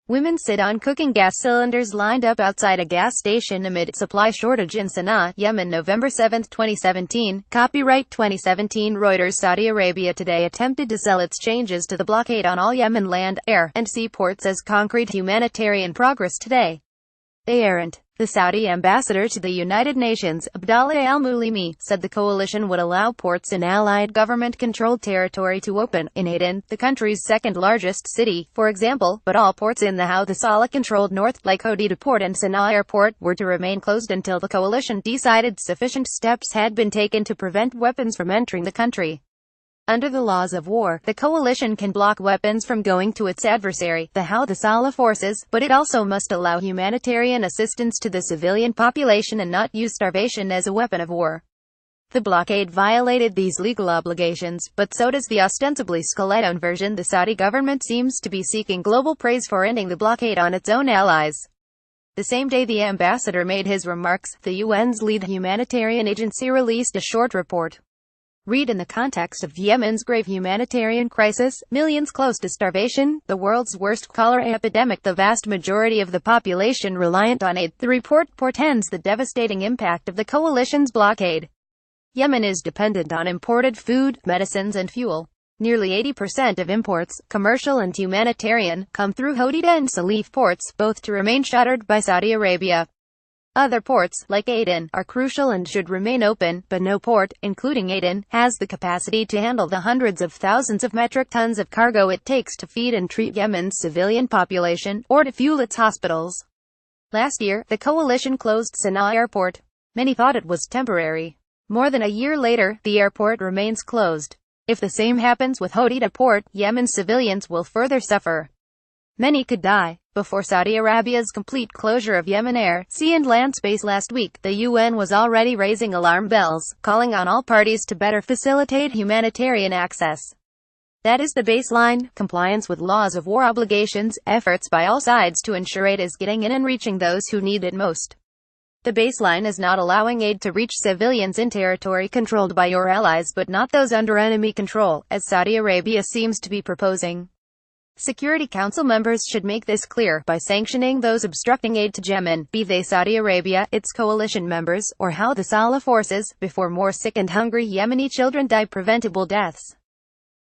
Women sit on cooking gas cylinders lined up outside a gas station amid supply shortage in Sanaa, Yemen November 7, 2017. Copyright 2017 Reuters Saudi Arabia today attempted to sell its changes to the blockade on all Yemen land, air, and sea ports as concrete humanitarian progress today. They aren't. The Saudi ambassador to the United Nations, Abdallah alMouallimi, said the coalition would allow ports in allied government-controlled territory to open, in Aden, the country's second-largest city, for example, but all ports in the Houthi-controlled north, like Hodeida Port and Sanaa Airport, were to remain closed until the coalition decided sufficient steps had been taken to prevent weapons from entering the country. Under the laws of war, the coalition can block weapons from going to its adversary, the Houthi forces, but it also must allow humanitarian assistance to the civilian population and not use starvation as a weapon of war. The blockade violated these legal obligations, but so does the ostensibly scaled-down version. The Saudi government seems to be seeking global praise for ending the blockade on its own allies. The same day the ambassador made his remarks, the UN's lead humanitarian agency released a short report. Read in the context of Yemen's grave humanitarian crisis, millions close to starvation, the world's worst cholera epidemic, the vast majority of the population reliant on aid. The report portends the devastating impact of the coalition's blockade. Yemen is dependent on imported food, medicines and fuel. Nearly 80% of imports, commercial and humanitarian, come through Hodeida and Salif ports, both to remain shuttered by Saudi Arabia. Other ports, like Aden, are crucial and should remain open, but no port, including Aden, has the capacity to handle the hundreds of thousands of metric tons of cargo it takes to feed and treat Yemen's civilian population, or to fuel its hospitals. Last year, the coalition closed Sanaa Airport. Many thought it was temporary. More than a year later, the airport remains closed. If the same happens with Hodeida Port, Yemen's civilians will further suffer. Many could die. Before Saudi Arabia's complete closure of Yemen air, sea and land space last week, the UN was already raising alarm bells, calling on all parties to better facilitate humanitarian access. That is the baseline: compliance with laws of war obligations, efforts by all sides to ensure aid is getting in and reaching those who need it most. The baseline is not allowing aid to reach civilians in territory controlled by your allies but not those under enemy control, as Saudi Arabia seems to be proposing. Security Council members should make this clear by sanctioning those obstructing aid to Yemen, be they Saudi Arabia, its coalition members, or Houthi forces, before more sick and hungry Yemeni children die preventable deaths.